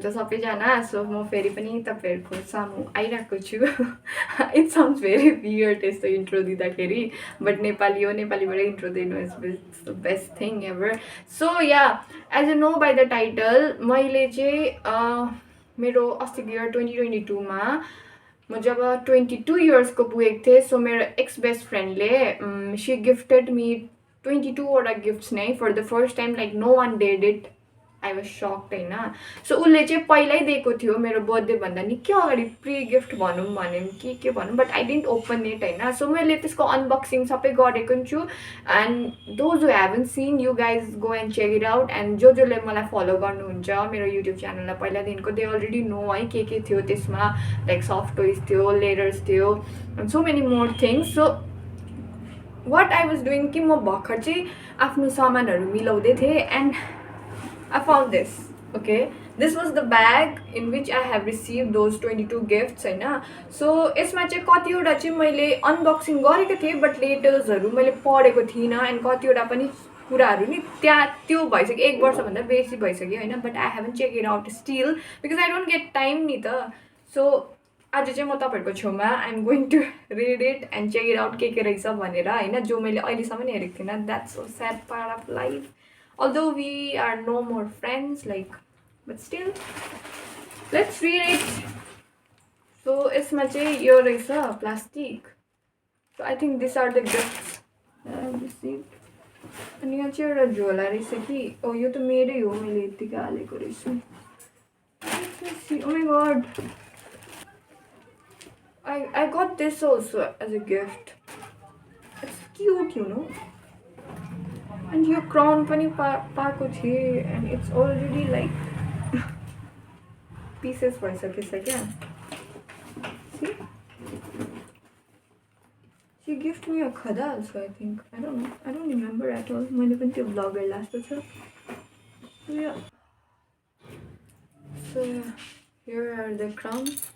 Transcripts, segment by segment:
हुनुहुन्छ सबैजना सो म फेरि पनि तपाईँहरूको सामु आइरहेको छु इट साउन्ड्स भेरी वियर्ड यस्तो इन्ट्रो दिँदाखेरि बट नेपाली हो नेपालीबाट इन्ट्रो दिनु is the best thing ever so yeah as a know by the title मैले चाहिँ मेरो अस्तिको इयर 2022मा म जब 22 इयर्सको पुगेको थिएँ सो मेरो एक्स बेस्ट फ्रेन्डले सी गिफ्टेड मी 22वटा गिफ्ट्स नै for the first time like no one did it I was shocked होइन सो उसले चाहिँ पहिल्यै दिएको थियो मेरो बर्थडे भन्दा निकै अगाडि प्री गिफ्ट भनौँ भन्यो के भनौँ but I didn't open it होइन सो मैले त्यसको अनबक्सिङ सबै गरेको पनि छु and those who haven't seen you guys go and check it out and जसले मलाई फलो गर्नुहुन्छ मेरो युट्युब च्यानललाई पहिलादेखिको दे अलरेडी नो है के थियो त्यसमा लाइक सफ्ट टोइज थियो लेडर्स थियो and so many more things so what I was doing कि म भर्खर चाहिँ आफ्नो सामानहरू मिलाउँदै थिएँ and I found this, okay? This was the bag in which I have received those 22 gifts होइन सो यसमा चाहिँ कतिवटा चाहिँ मैले अनबक्सिङ गरेको थिएँ बट लेटर्सहरू मैले पढेको थिइनँ एन्ड कतिवटा पनि कुराहरू नि त्यहाँ त्यो भइसक्यो 1 वर्षभन्दा बेसी भइसक्यो होइन but I haven't check it out still because I don't get time नि त सो आज चाहिँ म तपाईँहरूको छेउमा I am going to read it and check it out के रहेछ भनेर होइन जो मैले अहिलेसम्म हेरेको थिइनँ that's so sad part of life although we are no more friends like but still let's read it so यसमा चाहिँ यो रहेछ plastic so I think these are the gifts that I've received अनि यहाँ चाहिँ एउटा झोला रहेछ कि ओ यो त मेरै हो मैले यतिकै हालेको रहेछु oh my god I got this also as a gift it's cute you know and your crown pani paako thiye and it's already like pieces bhaisakyo kya see she gifted me a khada also I think I don't remember at all मैले पनि त्यो vlog हेर्ला जस्तो छ yeah so here are the crowns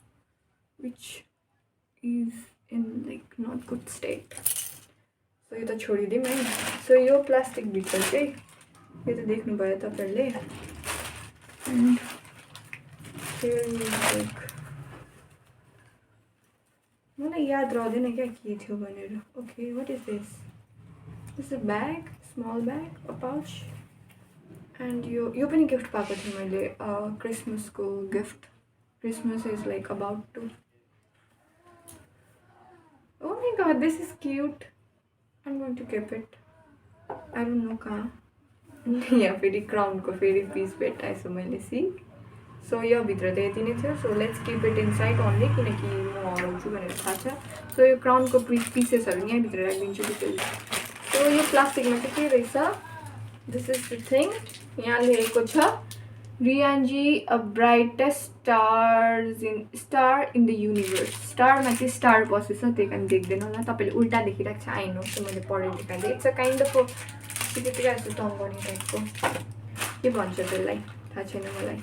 which is in like not good state सो यो त छोडिदिउँ है सो यो प्लास्टिकभित्र चाहिँ यो त देख्नुभयो तपाईँहरूले एन्ड मलाई याद रहँदैन क्या के थियो भनेर okay what is this a bag small bag a pouch and यो पनि गिफ्ट पाएको थिएँ मैले क्रिसमसको gift Christmas is like about to oh my God this is cute I'm going to keep it. I don't know कहाँ यहाँ फेरि क्राउनको फेरि पिस भेटाएछु मैले सी सो यो भित्र त यति नै थियो so let's keep it inside only किनकि म हराउँछु भनेर थाहा छ सो यो क्राउनको पिसेसहरू यहाँभित्र राखिदिन्छु डिटेल्स सो यो प्लास्टिकमा चाहिँ के रहेछ दिस इज द थिङ यहाँ लेखेको छ रियान्जी a brightest star in the universe स्टारमा चाहिँ स्टार बसेछ त्यही कारण देख्दैन होला तपाईँले उल्टा देखिरहेको छ आइनो चाहिँ मैले पढेर देखाएँ इट्स अ काइन्ड अफ त्यतिकै जस्तो टङ्गनी टाइपको के भन्छ त्यसलाई थाहा छैन मलाई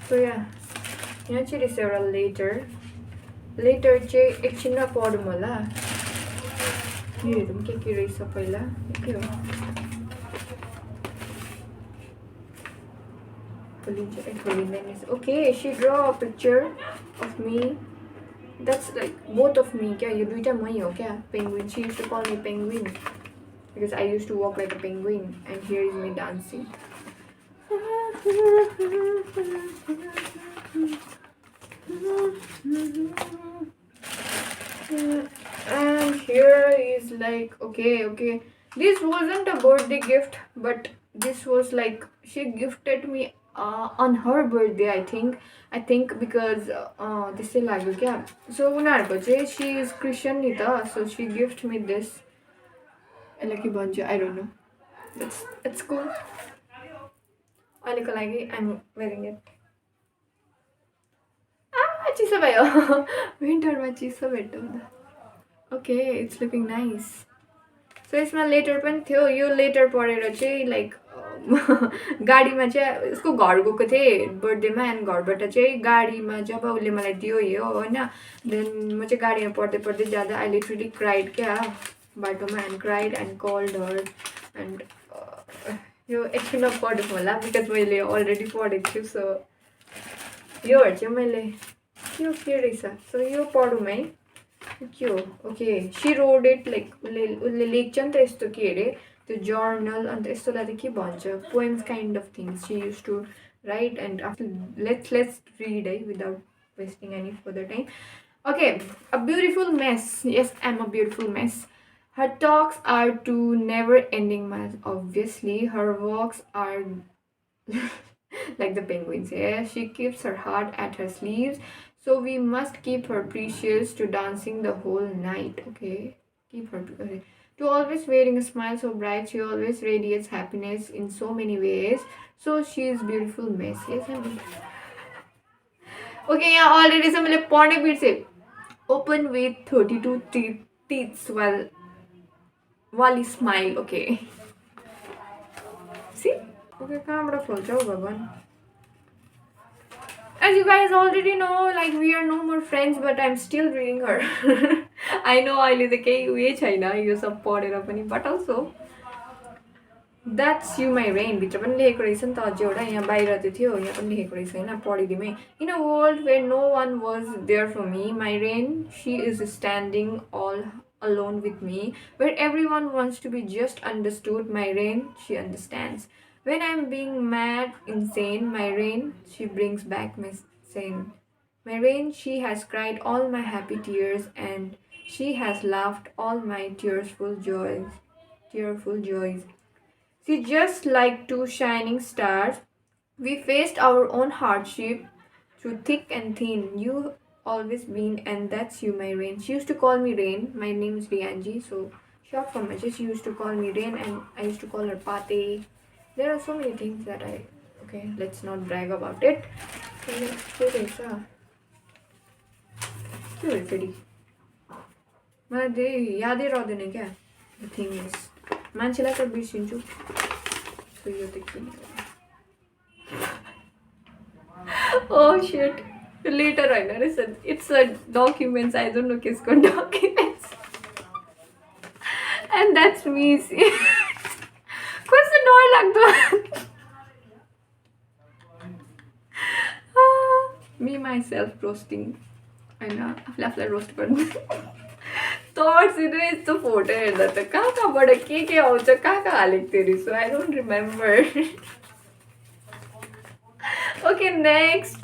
सो यहाँ चाहिँ रहेछ एउटा लेटर चाहिँ एकछिनमा पढौँ होला यो हेरौँ के रहेछ पहिला के हो okay she draw a picture of me that's like both of me kya yo duita mai ho kya penguin she used to call me penguin because I used to walk like a penguin and here is me dancing and here is like okay this wasn't a birthday gift but this was like she gifted me on her birthday I think because त्यसै लाग्यो क्या सो उनीहरूको चाहिँ सी is Christian नि त सो सी gift me this यसलाई के भन्छ आई डोन्ट नो इट्स कुल अहिलेको लागि आइएम वेयरिङ इट चिसो भयो विन्टरमा चिसो भेट्नु हुँदा okay it's looking nice so यसमा लेटर पनि थियो यो लेटर पढेर चाहिँ लाइक गाडीमा चाहिँ उसको घर गएको थिएँ बर्थडेमा एन्ड घरबाट चाहिँ गाडीमा जब उसले मलाई दियो यो होइन देन म चाहिँ गाडीमा पढ्दै जाँदा आई लिटरली क्राइड क्या बाटोमा and cried and called her and यो एकछिनमा पढौँ होला बिकज मैले अलरेडी पढेको छु सो योहरू चाहिँ मैले के रहेछ सो यो पढौँ है के हो okay she wrote it like उसले लेख्छ नि त यस्तो के अरे त्यो जर्नल अन्त यस्तोलाई त के भन्छ poems kind of things she use to write and after let's read है without wasting any further time okay a beautiful mess yes I am a beautiful mess her talks are to never ending mass obviously her walks are like the penguins. Yeah, she keeps her heart at her sleeves, so we must keep her precious to dancing the whole night. Okay, keep her. Okay. To always wearing a smile so bright, she always radiates happiness in so many ways. So she is beautiful, miss. Yes, I'm. Okay, yeah, already some like पढ़ने बिर्से. Open with 32 teeth while you smile. Okay. See? Okay, कहाँबाट खोल्छ हौ भगवान as you guys already know, like we are no more friends, but I'm still reading her. I know अहिले त केही उयो छैन यो सब पढेर पनि but also that's you my rain भित्र पनि लेखेको रहेछ नि त अझै एउटा यहाँ बाहिर त्यो थियो यहाँ पनि लेखेको रहेछ होइन पढिदिउँ है in a world where no one was there for me my rain sea is standing all alone with me, where everyone wants to be just understood. My rain, she understands. When I'm being mad, insane, my rain, she brings back my sane. My rain, she has cried all my happy tears, and she has laughed all my tearful joys. See, just like two shining stars, we faced our own hardship through thick and thin. You always been, and that's you, my Rain. She used to call me Rain. My name is Rianji, so short for my she used to call me Rain, and I used to call her Pate. There are so many things that I. Okay, let's not brag about it. के हो फेरि मलाई त्यही यादै रहँदैन क्या the thing is मान्छेलाई त बिर्सिन्छु सो यो त किन Oh shit. Later I know it's a documents. I don't know किसको documents. And that's me. कस्तो डर लाग्दो me myself roasting होइन आफूले आफूलाई रोस्ट गर्नु तर्सिनु यस्तो फोटो हेर्दा त कहाँबाट के आउँछ कहाँ हालेको थियो रिस I don't remember okay next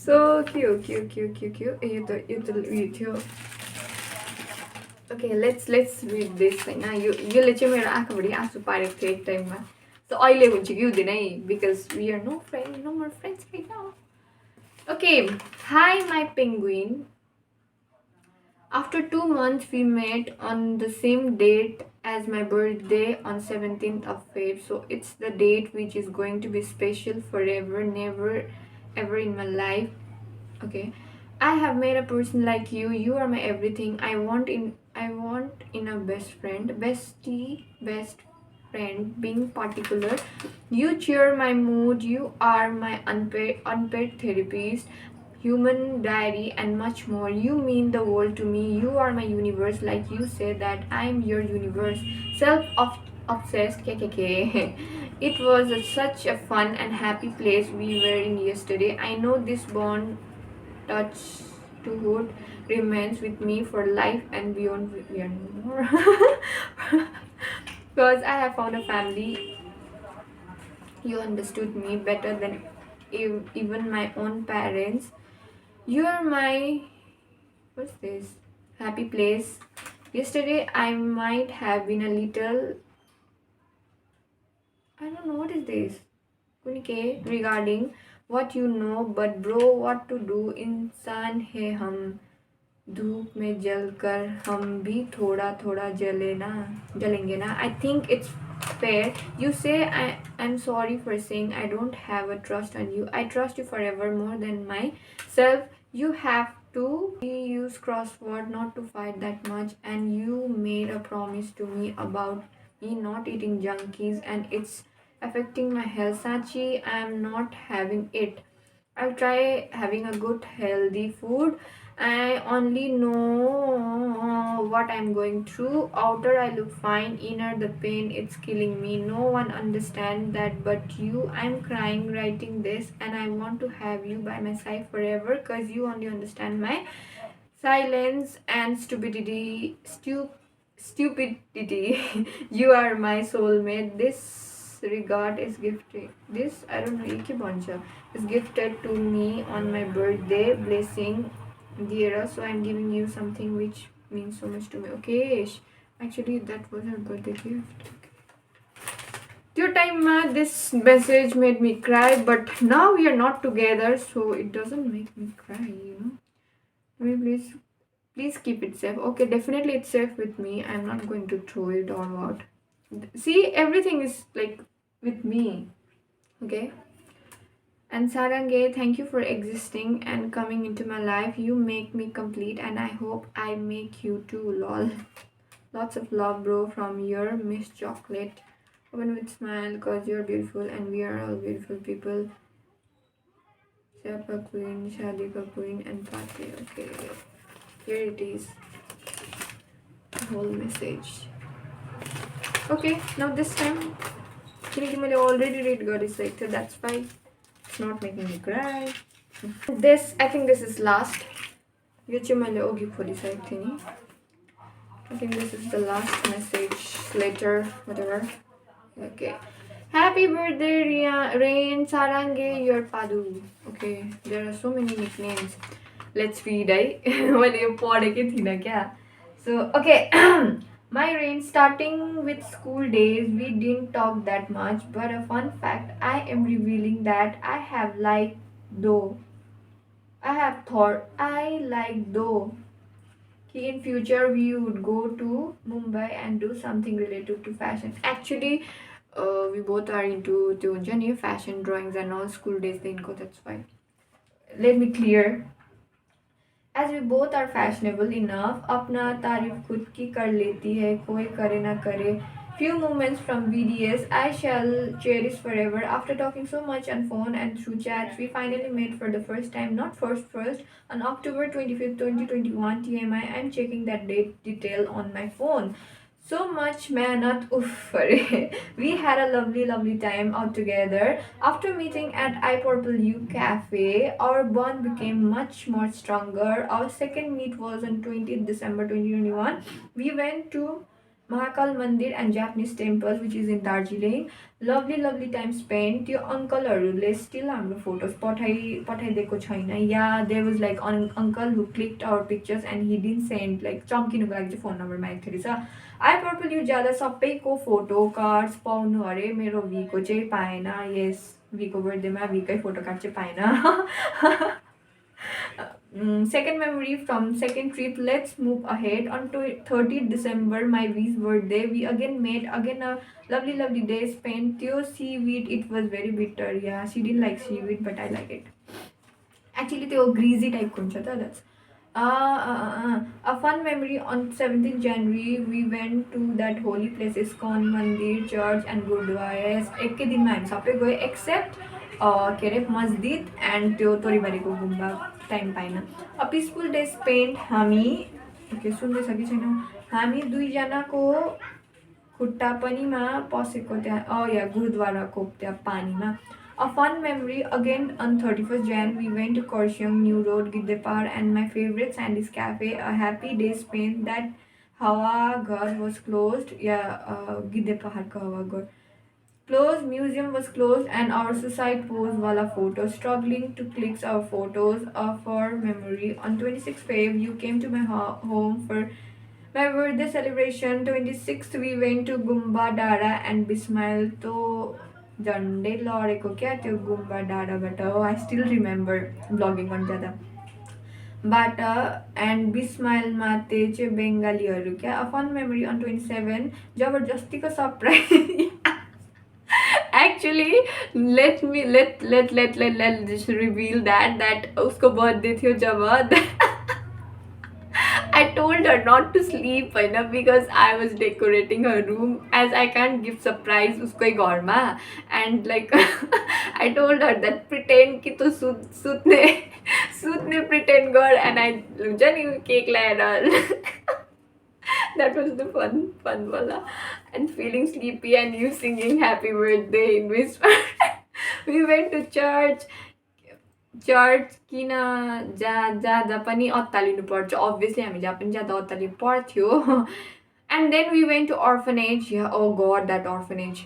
so के हो ए यो त उयो थियो ओके लेट्स रिड दिस होइन यसले चाहिँ मेरो आँखाभरि आँसु पारेको थियो एक टाइममा सो अहिले हुन्छ कि हुँदैन है because we are no more friends right now okay hi my penguin After 2 months, we met on the same date as my birthday on 17th of Feb. So it's the date which is going to be special forever, never, ever in my life. Okay, I have made a person like you. You are my everything. I want in a best friend, best friend. Being particular, you cheer my mood. You are my unpaid therapist, human diary, and much more. You mean the world to me. You are my universe, like you said that I am your universe. Obsessed KKK. It was such a fun and happy place we were in yesterday. I know this bond touch to hood remains with me for life and beyond. We are no more. Because I have found a family. You understood me better than even my own parents. You're my what's this happy place. Yesterday I might have been a little I don't know what is this Kunike regarding what you know, but bro, what to do? इंसान है हम धूप में जलकर हम भी थोड़ा थोड़ा जलेंगे ना. I think it's fair. You say I'm sorry for saying I don't have a trust on you. I trust you forever more than myself. You have to use crossword not to fight that much, and you made a promise to me about me not eating junkies, and it's affecting my health. Sachi, I'm not having it. I'll try having a good healthy food. I only know what I'm going through. Outer I look fine, inner the pain it's killing me. No one understands that but you. I'm crying writing this and I want to have you by my side forever cause you only understand my silence and stupidity. You are my soulmate. This regard is gifted. This I don't know. ये के भन्छ is gifted to me on my birthday. Blessing, dear. So I'm giving you something which means so much to me. Okay, actually that was her birthday gift. Your time, this message made me cry, but now we are not together, so it doesn't make me cry. You know. I mean, please keep it safe. Okay, definitely it's safe with me. I'm not going to throw it or what. See, everything is like with me. Okay. And Sarange, thank you for existing and coming into my life. You make me complete, and I hope I make you too. Lol. Lots of love, bro, from your Miss Chocolate. Open with smile, cause you're beautiful, and we are all beautiful people. Shapa Queen, Shadi Ka Queen, and Pate. Okay. Here it is. Whole message. Okay, now this time I already read God is like, so that's why it's not making me cry. This, I think this is last. I think this is the last message, letter, whatever. Okay. Happy birthday, Rain Sarange, your Padu. Okay, there are so many nicknames. Let's read, eh? So, okay. My Rain, starting with school days, we didn't talk that much, but a fun fact, I am revealing that I have like though. I have thought I like though. In future we would go to Mumbai and do something related to fashion. Actually, we both are into the fashion drawings and all school days. That's why. Let me clear. As we both are fashionable enough, अपना तारीफ खुद की कर लेती है कोई करे ना करे. Few moments from VDS I shall cherish forever. After talking so much on phone and through chats, we finally met for the first time. Not first, on October 25th, 2021 TMI. I'm checking that date detail on my phone. So much mehnat, uff. We had a lovely time out together. After meeting at I Purple U Cafe, our bond became much more stronger. Our second meet was on 20th December 2021. We went to Mahakal Mandir and Japanese temple which is in Darjeeling. Lovely time spent. Your uncle still हाम्रो photos पठाइदिएको छैन. Yeah, there was like an uncle who clicked our pictures and he didn't send like चम्किनुको लागि चाहिँ phone number मागेको थियो रहेछ. आई purple यु जाँदा सबैको photo cards पाउनु अरे. मेरो भीको चाहिँ पाएन. यस, भीको बर्थडेमा भीकै फोटो कार्ड चाहिँ पाएन. Second memory from second trip. Let's move ahead. On 30th December, my V's birthday, we again met. Again a lovely day spent. Theo seaweed, it was very bitter. Yeah, she didn't like seaweed, but I like it. Actually, त्यो greasy type हुन्छ त. That's a fun memory. On 17th January, we went to that holy place, ISKCON Mandir, church and Gurdwara. एकै दिनमा हामी सबै गयो accept के अरे मस्जिद एन्ड त्यो तोरीबारीको गुम्बा टाइम पाएन. अ पिसफुल डे स्पेन्ड. हामी ओके सुन्दैछ कि छैन? हामी दुईजनाको खुट्टा पनिमा पसेको त्यहाँ या गुरुद्वाराको त्यहाँ पानीमा. A fun memory again on 31st Jan. We went to Korsiong, New Road, Giddepar, and my favorite Sandy's Cafe. A happy day spent. That Hawa Ghar was closed. Yeah, Giddepar ka Hawa Ghar closed. Museum was closed, and our suicide pose wala photo. Struggling to click our photos of our memory. On 26th Feb, you came to my home for my birthday celebration. 26th, we went to Gumba Dara and Bismail to. झन्डै लडेको क्या त्यो गुम्बा डाँडाबाट हो. I still remember blogging गर्नु जाँदा बाट. End 20 माइलमा त्यो चाहिँ बङ्गालीहरू क्या. अ फन मेमोरी अन 27 जबरजस्तीको surprise. Actually let reveal that उसको बर्थडे थियो जब. I I told her not to sleep because I was decorating her room as I can't give surprise उसकै घरमा and like I told her that pretend कि तँ सुत्ने pretend गर and I हुन्छ नि केक ल्याएर that was the fun wala and feeling sleepy and you singing happy birthday in whisper. We went to church किन जाँदा पनि अत्तालिनु पर्छ obviously हामी जहाँ पनि जाँदा अत्तालिनु पर्थ्यो. And then we went to orphanage. Yeah, oh god, that orphanage.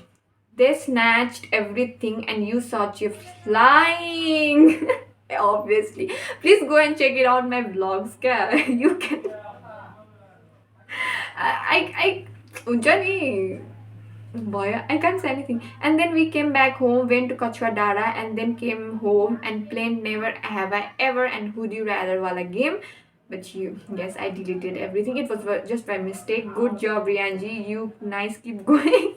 They snatched everything and you saw Chief flying. Obviously. Please go and check it out my vlogs. You can I हुन्छ नि भयो I can't say anything. And then we came back home, went to Kachwa Dara, and then came home and played Never Have I Ever and Who'd You Rather wala game. But yes, I deleted everything. It was just by mistake. Good job, Rianji. You nice. Keep going.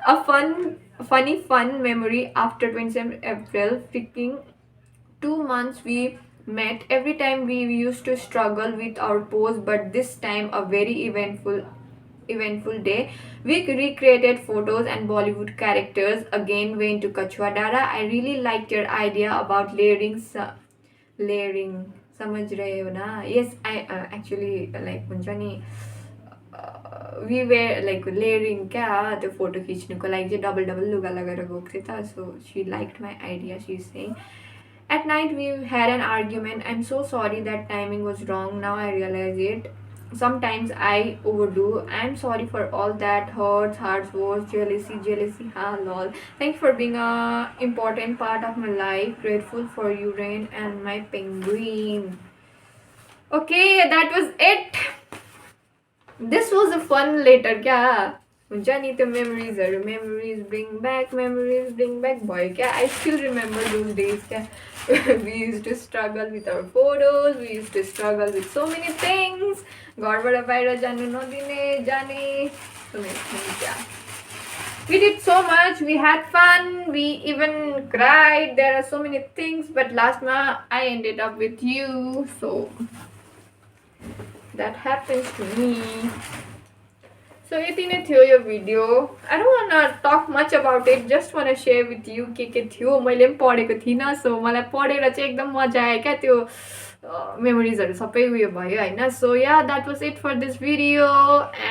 A fun memory after 27 April. Freaking 2 months we met. Every time we used to struggle with our pose, but this time a very eventful day. We recreated photos and Bollywood characters. Again went to Kachwa Dara. I really liked your idea about layering. समझ रहे हो ना? Yes, I actually like हुन्छ नि we were like layering क्या त्यो photo खिच्नुको लागि चाहिँ डबल लुगा लगाएर गएको थिएँ त. So she liked my idea. She's saying at night we had an argument. I'm so sorry, that timing was wrong. Now I realize it. Sometimes I overdo. I'm sorry for all that hurts, hearts, wars, jealousy, ha lol. Thank you for being a important part of my life. Grateful for you, Rain, and my penguin. Okay, that was it. This was a fun later क्या हुन्छ नि त्यो मेमोरिजहरू memories bring back भयो क्या. I still remember those days क्या. We used to struggle with our photos, we used to struggle with so many things. घरबाट बाहिर जानु नदिने जाने so many things क्या. We did so much, we had fun, we even cried. There are so many things, but last month I ended up with you, so that happens to me. So यति नै थियो यो video. I don't wanna talk much about it, just wanna share with you के थियो. मैले पनि पढेको थिइनँ, so मलाई पढेर चाहिँ एकदम मजा आयो क्या. त्यो मेमोरिजहरू सबै उयो भयो होइन. So yeah, that was it for this video,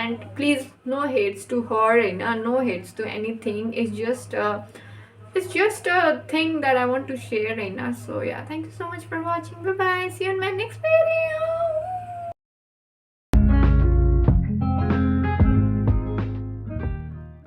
and please no hates to her होइन, no hates to anything. It's just a thing that I want to share होइन. So yeah, thank you so much for watching. Bye bye, see you in my next video.